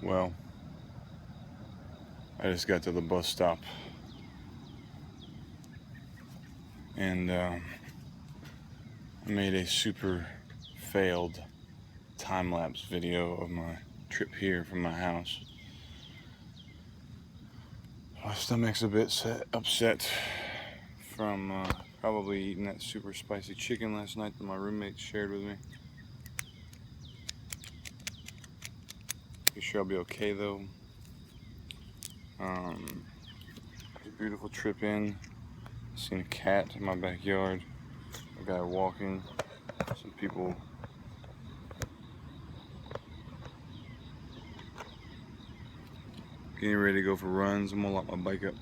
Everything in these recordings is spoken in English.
Well, I just got to the bus stop and I made a super failed time-lapse video of my trip here from my house. My stomach's a bit upset from probably eating that super spicy chicken last night that my roommate shared with me. Pretty sure I'll be okay though. It's a beautiful trip in. Seen a cat in my backyard, a guy walking, some people getting ready to go for runs. I'm gonna lock my bike up.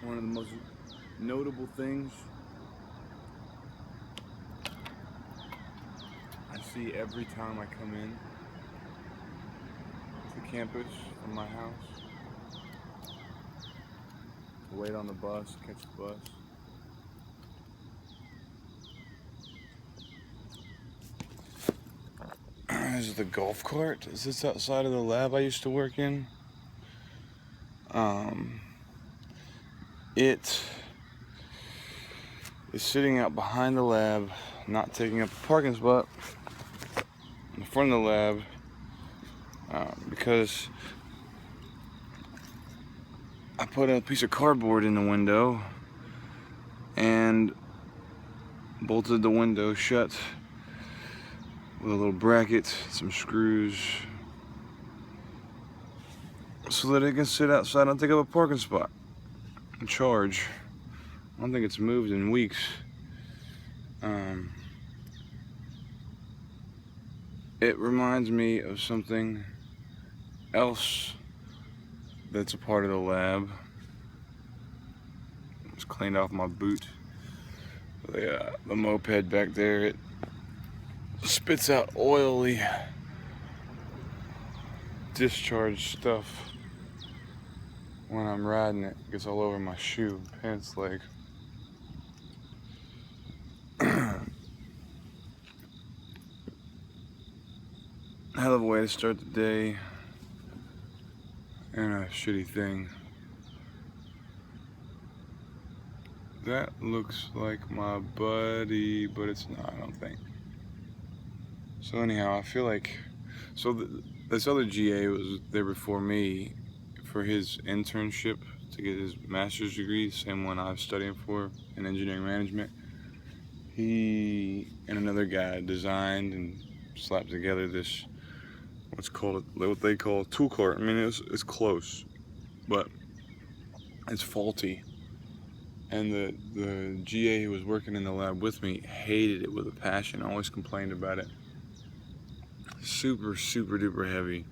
One of the most notable things I see every time I come in to campus from my house to wait on the bus, catch the bus. This is the golf cart. Is this outside of the lab I used to work in? It is sitting out behind the lab, not taking up a parking spot in front of the lab because I put a piece of cardboard in the window and bolted the window shut with a little bracket, some screws, so that it can sit outside and take up a parking spot and charge. I don't think it's moved in weeks. It reminds me of something else that's a part of the lab. It's cleaned off my boot. The moped back there, it spits out oily discharge stuff when I'm riding it. It gets all over my shoe, pants leg. Hell of a way to start the day, and a shitty thing. That looks like my buddy, but it's not, I don't think. So anyhow, I feel like, this other GA was there before me for his internship to get his master's degree, the same one I was studying for in engineering management. He and another guy designed and slapped together this, what they call a tool cart. I mean, it's close, but it's faulty. And the GA who was working in the lab with me hated it with a passion, always complained about it. Super, super duper heavy.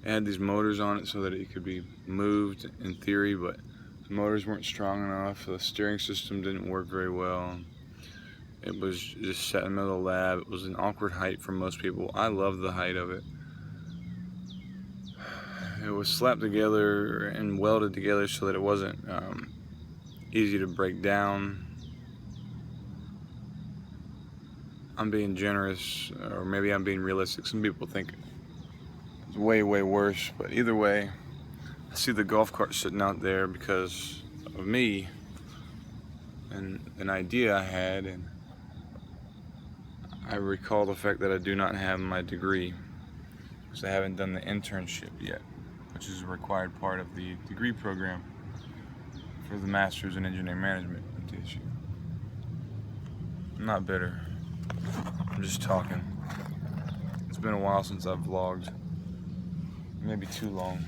It had these motors on it so that it could be moved in theory, but the motors weren't strong enough. The steering system didn't work very well. It was just set in the middle of the lab. It was an awkward height for most people. I loved the height of it. It was slapped together and welded together so that it wasn't easy to break down. I'm being generous, or maybe I'm being realistic. Some people think it's way, way worse, but either way, I see the golf cart sitting out there because of me and an idea I had, and I recall the fact that I do not have my degree because I haven't done the internship yet, which is a required part of the degree program for the Masters in Engineering Management at TSU. I'm not bitter. I'm just talking. It's been a while since I've vlogged. Maybe too long.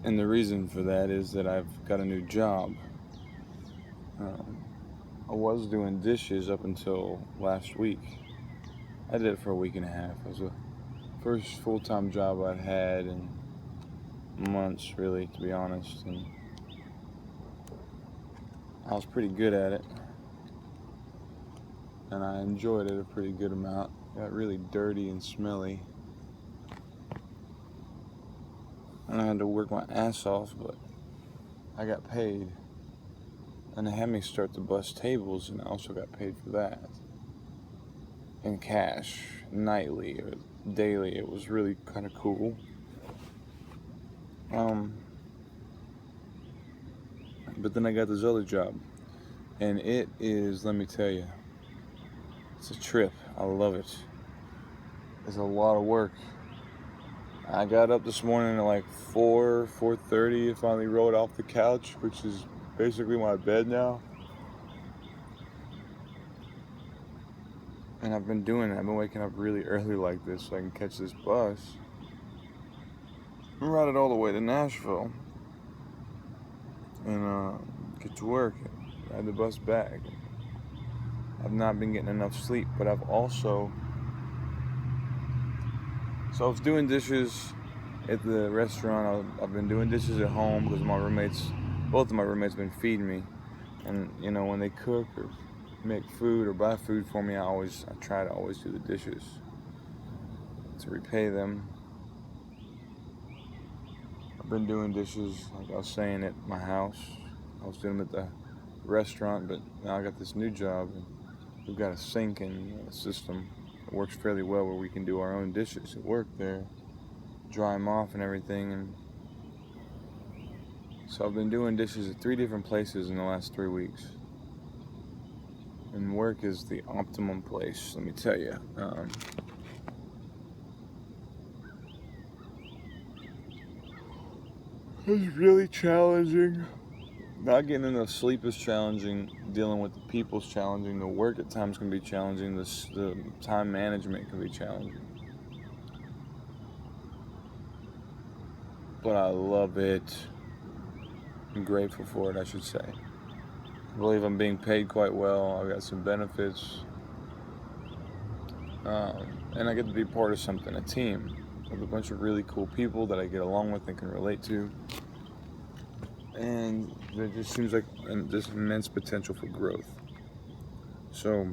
And the reason for that is that I've got a new job. I was doing dishes up until last week. I did it for a week and a half. It was the first full-time job I'd had in months, really, to be honest. And I was pretty good at it. And I enjoyed it a pretty good amount. got really dirty and smelly. And I had to work my ass off, but I got paid. And they had me start to bus tables, and I also got paid for that. In cash, nightly or daily. It was really kind of cool. But then I got this other job, and it is, let me tell you, it's a trip. I love it. It's a lot of work. I got up this morning at like 4:30, and finally rolled off the couch, which is basically my bed now. And I've been doing it. I've been waking up really early like this so I can catch this bus and ride it all the way to Nashville and get to work and ride the bus back. I've not been getting enough sleep, but I've also... So I was doing dishes at the restaurant. I've been doing dishes at home because both of my roommates have been feeding me. And, you know, when they cook or make food or buy food for me, I try to always do the dishes to repay them. I've been doing dishes, like I was saying, at my house. I was doing them at the restaurant, but now I got this new job, and we've got a sink and a system that works fairly well where we can do our own dishes at work there, dry them off and everything. And so I've been doing dishes at 3 different places in the last 3 weeks. And work is the optimum place, let me tell you. It's really challenging. Not getting enough sleep is challenging. Dealing with the people is challenging. The work at times can be challenging. The time management can be challenging. But I love it. I'm grateful for it, I should say. I believe I'm being paid quite well. I've got some benefits. And I get to be part of something, a team, with a bunch of really cool people that I get along with and can relate to. And there just seems like this immense potential for growth. So,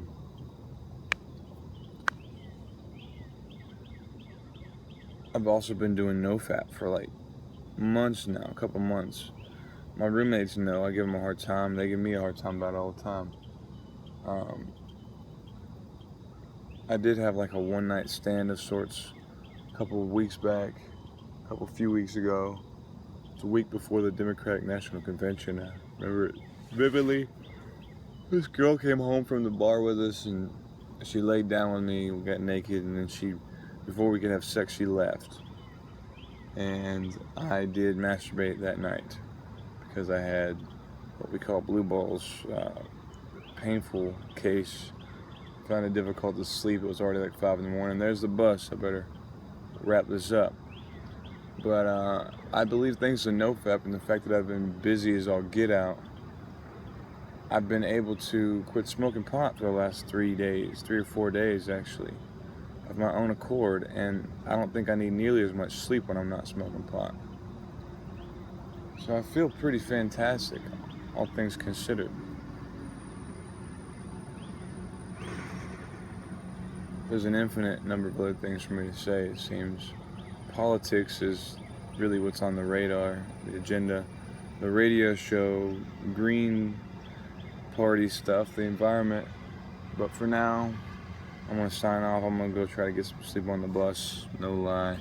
I've also been doing NoFap for like months now, a couple months. My roommates know. I give them a hard time. They give me a hard time about it all the time. I did have like a one-night stand of sorts a couple of weeks back, a few weeks ago. It's a week before the Democratic National Convention. I remember it vividly. This girl came home from the bar with us, and she laid down with me. We got naked, and then before we could have sex, she left. And I did masturbate that night because I had what we call blue balls, painful case. Found it difficult to sleep. It was already like 5 in the morning. There's the bus. I better wrap this up. But I believe thanks to NoFap and the fact that I've been busy as all get out, I've been able to quit smoking pot for the last 3 or 4 days actually, of my own accord, and I don't think I need nearly as much sleep when I'm not smoking pot. So I feel pretty fantastic, all things considered. There's an infinite number of other things for me to say, it seems. Politics is really what's on the radar, the agenda, the radio show, Green Party stuff, the environment. But for now, I'm going to sign off. I'm going to go try to get some sleep on the bus, no lie.